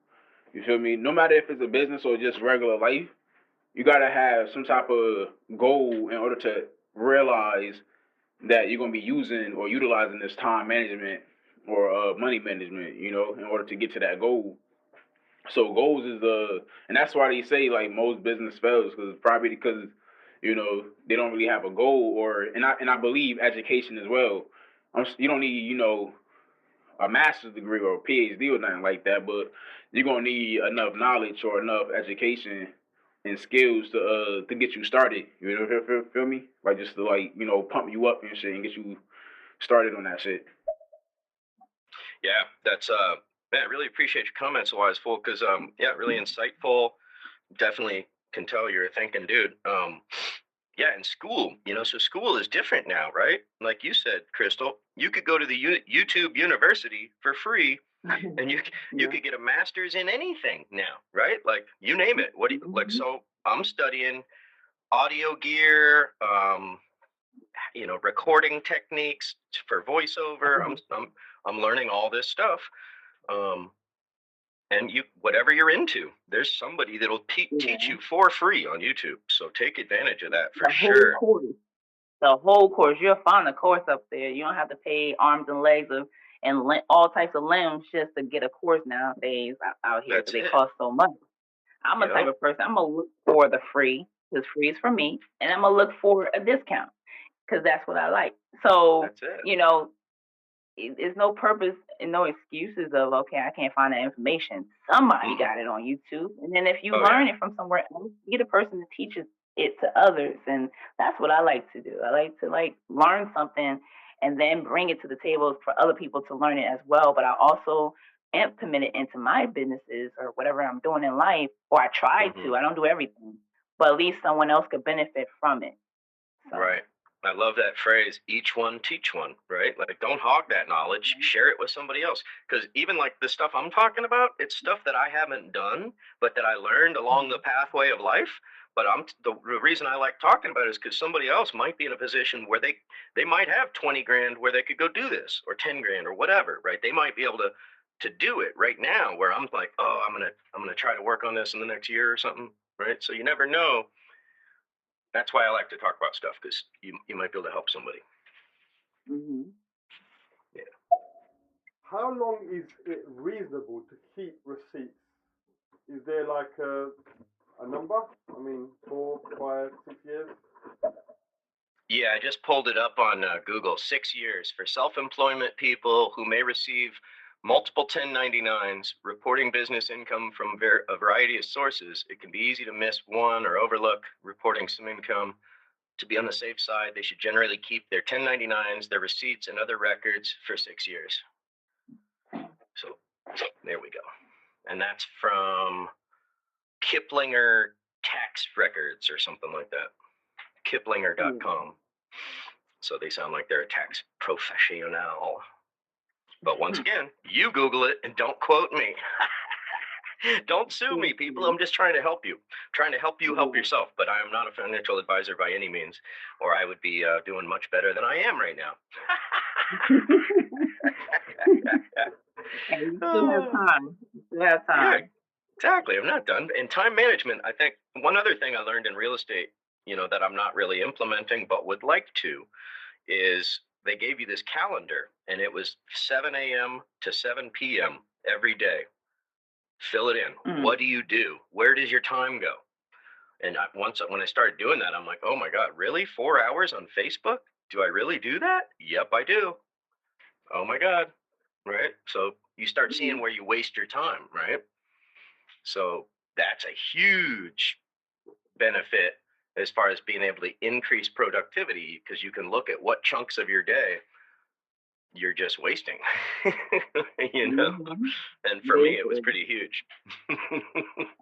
You feel me? No matter if it's a business or just regular life, you gotta have some type of goal in order to realize that you're gonna be using or utilizing this time management or money management, in order to get to that goal. So goals is and that's why they say like most business fails probably because they don't really have a goal and I believe education as well. You don't need a master's degree or a PhD or nothing like that, but you're gonna need enough knowledge or enough education and skills to get you started. You feel me? Like just to pump you up and shit and get you started on that shit. Yeah, that's man, I really appreciate your comments, Wise Fool, because really insightful. Definitely can tell you're a thinking dude. In school, so school is different now, right? Like you said, Crystal, you could go to the YouTube University for free, and you could get a master's in anything now, right? Like you name it. What do you like? So I'm studying audio gear, recording techniques for voiceover. I'm learning all this stuff. And whatever you're into, there's somebody that'll teach you for free on YouTube. So take advantage of that for sure. The whole course. You'll find a course up there. You don't have to pay arms and legs and all types of limbs just to get a course nowadays out here. They cost so much. I'm a type of person. I'm going to look for the free, because free is for me. And I'm going to look for a discount, because that's what I like. So, it's no purpose no excuses of, okay, I can't find that information. Somebody Mhm. got it on YouTube. And then if you Oh, learn yeah. it from somewhere else, be the person that teaches it to others. And that's what I like to do. I like to learn something and then bring it to the table for other people to learn it as well. But I also implement it into my businesses or whatever I'm doing in life, or I try Mhm. to. I don't do everything, but at least someone else could benefit from it. So. Right. I love that phrase, each one teach one, right? Like, don't hog that knowledge, share it with somebody else. Because even like the stuff I'm talking about, it's stuff that I haven't done, but that I learned along the pathway of life. But the reason I like talking about it is because somebody else might be in a position where they might have 20 grand where they could go do this, or 10 grand or whatever, right? They might be able to do it right now, where I'm like, oh, I'm gonna try to work on this in the next year or something, right? So you never know. That's why I like to talk about stuff, because you might be able to help somebody. Mm-hmm. Yeah. How long is it reasonable to keep receipts? Is there like a number? I mean, 4, 5, 6 years? Yeah, I just pulled it up on Google. 6 years for self-employment people who may receive multiple 1099s reporting business income from a variety of sources. It can be easy to miss one or overlook reporting some income. To be on the safe side, they should generally keep their 1099s, their receipts, and other records for 6 years. So there we go. And that's from Kiplinger Tax Records or something like that. Kiplinger.com. So they sound like they're a tax professional. But once again, you Google it and don't quote me. Don't sue me, people. I'm just trying to help you. Trying to help you help yourself. But I am not a financial advisor by any means, or I would be doing much better than I am right now. And you still have time. You still have time. Yeah, exactly. I'm not done. In time management, I think one other thing I learned in real estate, that I'm not really implementing but would like to, is they gave you this calendar, and it was 7 a.m. to 7 p.m. every day. Fill it in. What do you do? Where does your time go? And when I started doing that, I'm like, oh my God, really? 4 hours on Facebook? Do I really do that? Yep, I do. Oh my God. Right? So you start seeing where you waste your time, right? So that's a huge benefit as far as being able to increase productivity, because you can look at what chunks of your day you're just wasting. And for me, it was pretty huge.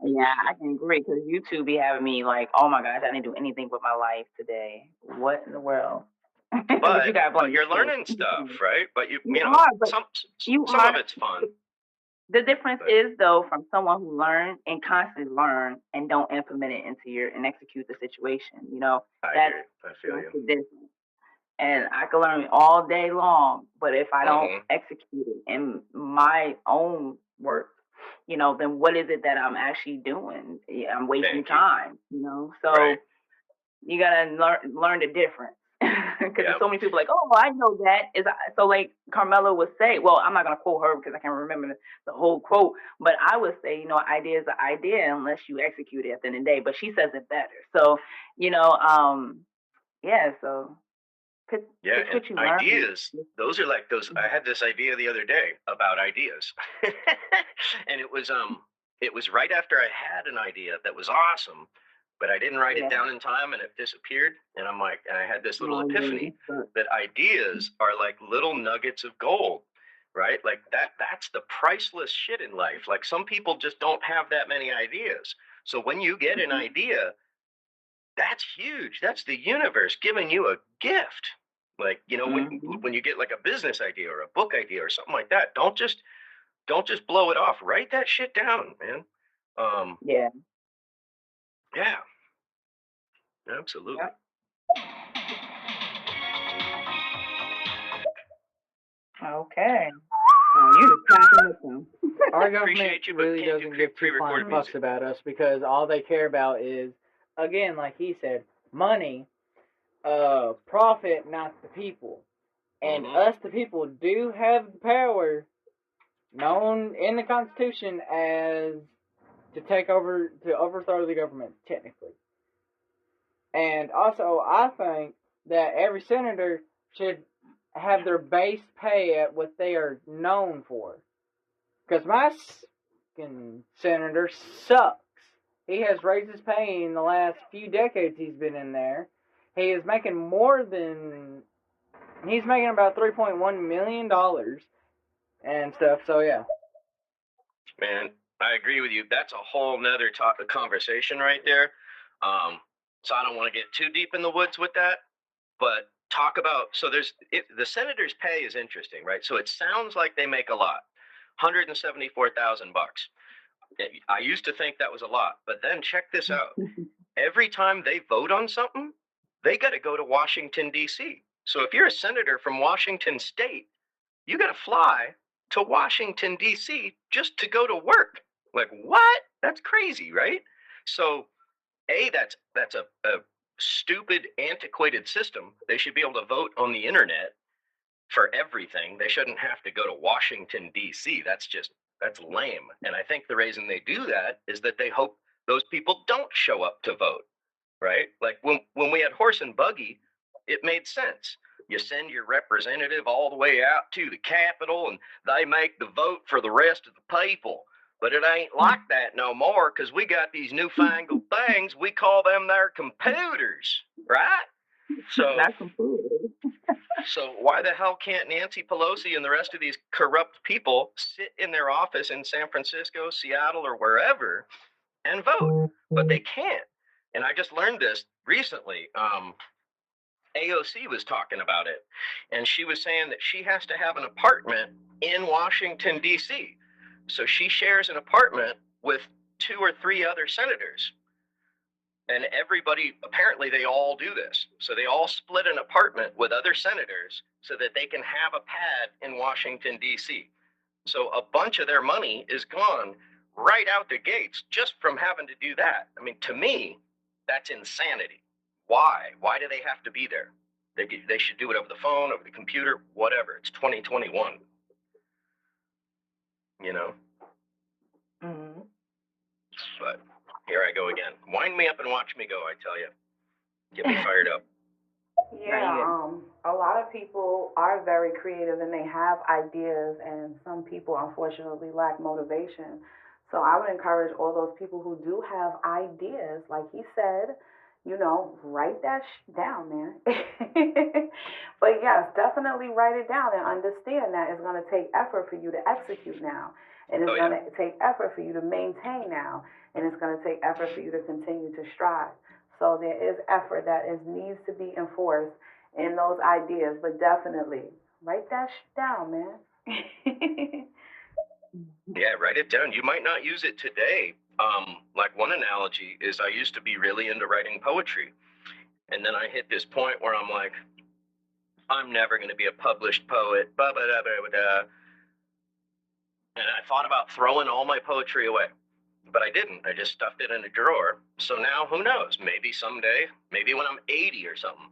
Yeah, I can agree, because YouTube be having me like, oh my gosh, I didn't do anything with my life today. What in the world? But, you gotta blame you're yourself. learning stuff, right? But you are, but some you some are. of it's fun. The difference But is, though, from someone who learn and constantly learn and don't implement it into and execute the situation. I feel that's you. the difference. And I can learn all day long, but if I don't Mhm. execute it in my own work, then what is it that I'm actually doing? Yeah, I'm wasting time, So Right. you gotta learn the difference. Because Yep. there's so many people like, oh, I know that. So like Carmela would say, well, I'm not going to quote her because I can't remember the whole quote, but I would say, idea is an idea unless you execute it at the end of the day. But she says it better. So, yeah, so pick Yeah, and what you learn. ideas, those are like those. I had this idea the other day about ideas. And it was right after I had an idea that was awesome, but I didn't write it down in time, and it disappeared. And I'm like, and I had this little epiphany that ideas are like little nuggets of gold, right? Like that's the priceless shit in life. Like, some people just don't have that many ideas. So when you get an idea, that's huge. That's the universe giving you a gift. Like, when you get like a business idea or a book idea or something like that, don't just blow it off. Write that shit down, man. Yeah. Yeah. Absolutely. Yep. Okay. You just clapping with them. Our government Appreciate you, but really can't do doesn't give two flying pre-recorded fucks music. about us, because all they care about is, again, like he said, money, profit, not the people. And us, the people, do have the power, known in the Constitution as to overthrow the government, technically. And also, I think that every senator should have their base pay at what they are known for. Because my senator sucks. He has raised his pay in the last few decades he's been in there. He is making he's making about $3.1 million and stuff, so yeah. Man, I agree with you. That's a whole nother conversation right there. So I don't want to get too deep in the woods with that, but talk about, so the senator's pay is interesting, right? So it sounds like they make a lot, $174,000. I used to think that was a lot, but then check this out. Every time they vote on something, they got to go to Washington, D.C. So if you're a senator from Washington State, you got to fly to Washington, D.C. just to go to work. Like, what? That's crazy, right? So, that's a stupid, antiquated system. They should be able to vote on the internet for everything. They shouldn't have to go to Washington, D.C. That's lame. And I think the reason they do that is that they hope those people don't show up to vote, right? Like when we had horse and buggy, it made sense. You send your representative all the way out to the Capitol and they make the vote for the rest of the people. But it ain't like that no more because we got these newfangled things. We call them their computers, right? So, Not computers. so why the hell can't Nancy Pelosi and the rest of these corrupt people sit in their office in San Francisco, Seattle, or wherever and vote? But they can't. And I just learned this recently. AOC was talking about it, and she was saying that she has to have an apartment in Washington, D.C. So she shares an apartment with 2 or 3 other senators. And everybody, apparently they all do this. So they all split an apartment with other senators so that they can have a pad in Washington, D.C. So a bunch of their money is gone right out the gates just from having to do that. I mean, to me, that's insanity. Why? Why do they have to be there? They should do it over the phone, over the computer, whatever. It's 2021. You know? Mm-hmm. But here I go again. Wind me up and watch me go, I tell you. Get me fired up. Yeah, a lot of people are very creative and they have ideas, and some people unfortunately lack motivation. So I would encourage all those people who do have ideas, like he said, write that down, man. But yes, definitely write it down and understand that it's going to take effort for you to execute now. And it's going to take effort for you to maintain now. And it's going to take effort for you to continue to strive. So there is effort that needs to be enforced in those ideas. But definitely, write that down, man. Yeah, write it down. You might not use it today. Like one analogy is I used to be really into writing poetry. And then I hit this point where I'm like, I'm never going to be a published poet. Blah, blah, blah, blah, blah. And I thought about throwing all my poetry away. But I didn't. I just stuffed it in a drawer. So now, who knows? Maybe someday, maybe when I'm 80 or something,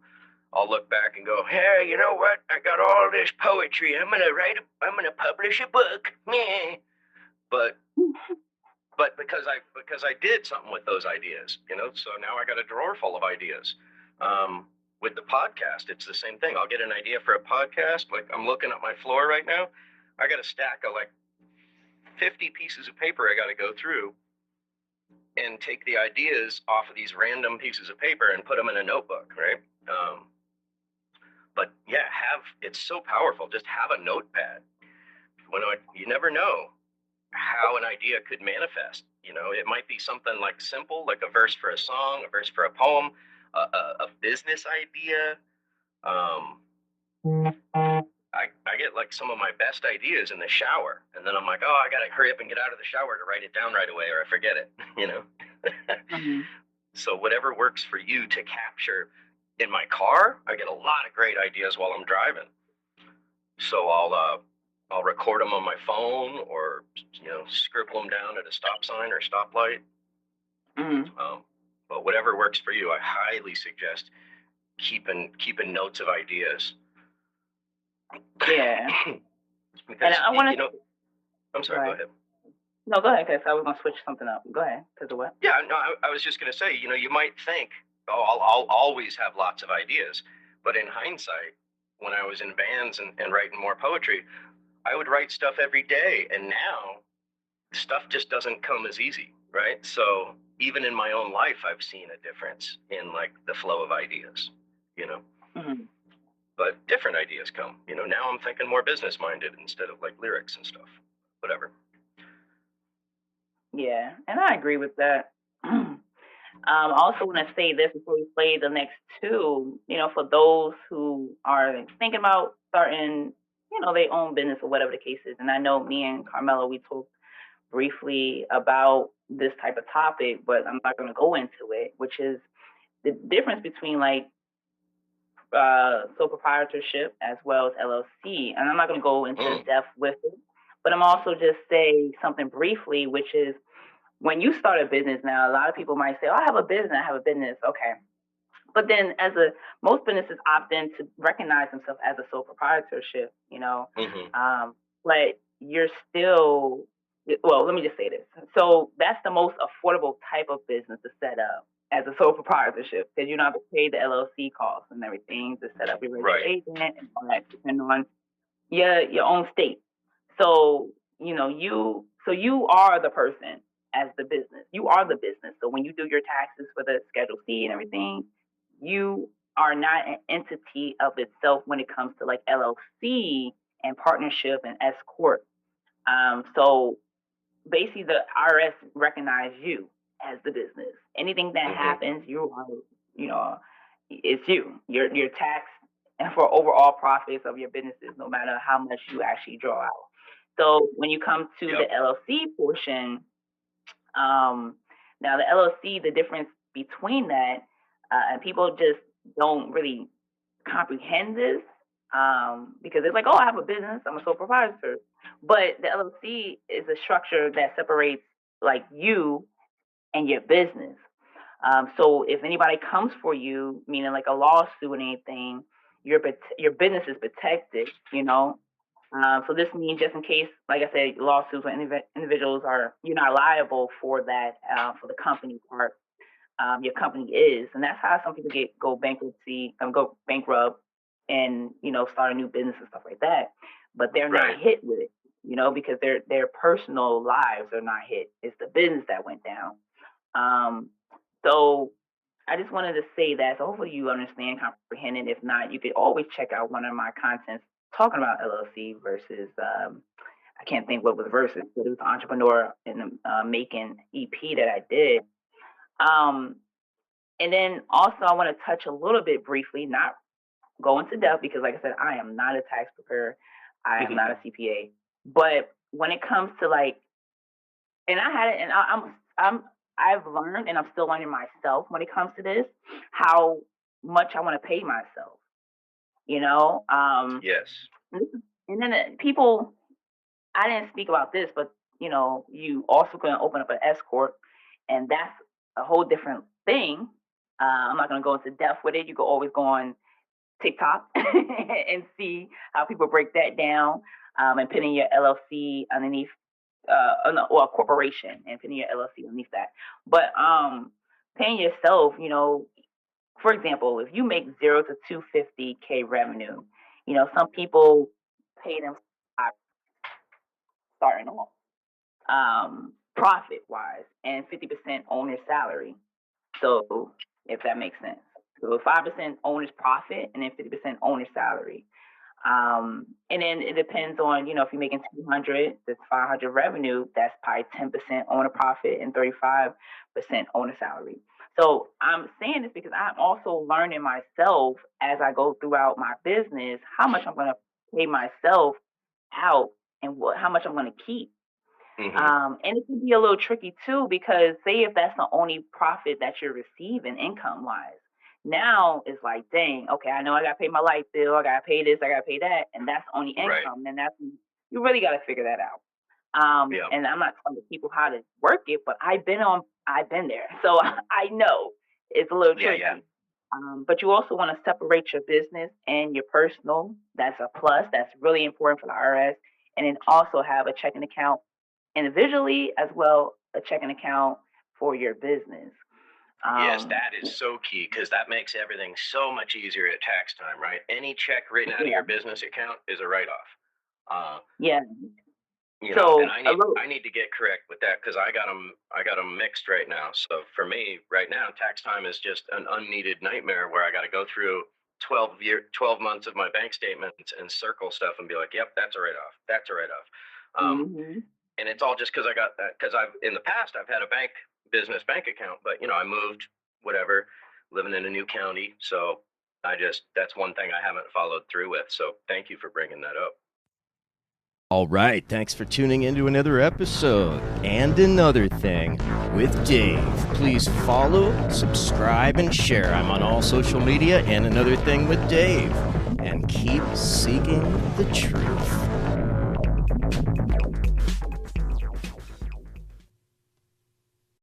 I'll look back and go, hey, you know what? I got all this poetry. I'm going to publish a book. Meh. But because I did something with those ideas, so now I got a drawer full of ideas. With the podcast, it's the same thing. I'll get an idea for a podcast. Like I'm looking at my floor right now. I got a stack of like 50 pieces of paper I got to go through and take the ideas off of these random pieces of paper and put them in a notebook, right? But yeah, it's so powerful. Just have a notepad. You never know how an idea could manifest. It might be something like simple, like a verse for a song, a verse for a poem, a business idea. I get like some of my best ideas in the shower, and then I'm like, oh, I gotta hurry up and get out of the shower to write it down right away, or I forget it. Mm-hmm. So whatever works for you to capture. In my car, I get a lot of great ideas while I'm driving. So I'll record them on my phone, or scribble them down at a stop sign or stoplight. Mm-hmm. But whatever works for you, I highly suggest keeping notes of ideas. Yeah. Because and I want to. I'm sorry. Go ahead. No, go ahead, because I was gonna switch something up. Go ahead. Because of what? Yeah. No, I was just gonna say. You might think, oh, I'll always have lots of ideas, but in hindsight, when I was in bands and writing more poetry, I would write stuff every day. And now stuff just doesn't come as easy, right? So even in my own life, I've seen a difference in like the flow of ideas, you know. Mm-hmm. But different ideas come, you know. Now I'm thinking more business minded instead of like lyrics and stuff, whatever. Yeah, and I agree with that. I also want to say this before we play the next two, you know, for those who are thinking about starting, you know, their own business or whatever the case is. And I know me and Carmela, we talked briefly about this type of topic, but I'm not going to go into it, which is the difference between like sole proprietorship as well as LLC. And I'm not going to go into depth with it, but I'm also just say something briefly, which is when you start a business now, a lot of people might say, oh, I have a business. Okay. But then most businesses opt in to recognize themselves as a sole proprietorship, you know. But you're still, well, let me just say this. So that's the most affordable type of business to set up as a sole proprietorship, because you don't have to pay the LLC costs and everything to set up your registration and all that, depending on your own state. So, you know, you are the person as the business. You are the business. So when you do your taxes for the Schedule C and everything, you are not an entity of itself when it comes to like LLC and partnership and S corp. So basically, the IRS recognize you as the business. Anything that happens, you are, you know, it's you. You're taxed and for overall profits of your businesses, no matter how much you actually draw out. So when you come to the LLC portion, now the LLC, the difference between that, and people just don't really comprehend this, because it's like, oh, I have a business, I'm a sole proprietor. But the LLC is a structure that separates like you and your business. So if anybody comes for you, meaning like a lawsuit or anything, your business is protected, you know. So this means just in case, like I said, lawsuits or individuals are, you're not liable for that, for the company part. Your company is, and that's how some people go bankrupt, and you know, start a new business and stuff like that. But they're not hit with it, you know, because their personal lives are not hit. It's the business that went down. So I just wanted to say that. So hopefully you understand, comprehend it. If not, you could always check out one of my contents talking about LLC versus. I can't think what was versus, but it was the entrepreneur in the making EP that I did. And then also I want to touch a little bit briefly, not go into depth, because like I said, I am not a tax preparer. I am not a CPA. But when it comes to like, and I had it, and I've learned, and I'm still learning myself when it comes to this, how much I want to pay myself. You know. Yes. And then people, I didn't speak about this, but you know, you also can open up an S corp, and that's a whole different thing. I'm not going to go into depth with it. You can always go on TikTok and see how people break that down, and put in your LLC underneath, or a corporation, and put in your LLC underneath that. But paying yourself, you know, for example, if you make 0 to 250K revenue, you know, some people pay them starting off, profit wise, and 50% owner's salary. So if that makes sense. So 5% owner's profit and then 50% owner's salary. And then it depends on, you know, if you're making 200 to 500 revenue, that's probably 10% owner profit and 35% owner salary. So I'm saying this because I'm also learning myself as I go throughout my business how much I'm going to pay myself out and how much I'm going to keep. And it can be a little tricky too, because say if that's the only profit that you're receiving income wise, now it's like, dang, okay, I know I gotta pay my light bill, I gotta pay this, I gotta pay that, and that's the only income. And that's, you really gotta figure that out. And I'm not telling people how to work it, but I've been there, so I know it's a little tricky. But you also want to separate your business and your personal. That's a plus. That's really important for the IRS. And then also have a checking account individually, as well a checking account for your business. Yes, that is so key because that makes everything so much easier at tax time, right? Any check written out of your business account is a write-off. Yeah. You So, know, and a little- I need to get correct with that because I got them mixed right now. So for me, right now, tax time is just an unneeded nightmare where I got to go through 12 months of my bank statements and circle stuff and be like, yep, that's a write-off. That's a write-off. And it's all just because I got that, because in the past I've had a business bank account, but you know, I moved, whatever, living in a new county. So that's one thing I haven't followed through with. So thank you for bringing that up. All right, thanks for tuning into another episode and another thing with Dave. Please follow, subscribe, and share. I'm on all social media and another thing with Dave. And keep seeking the truth.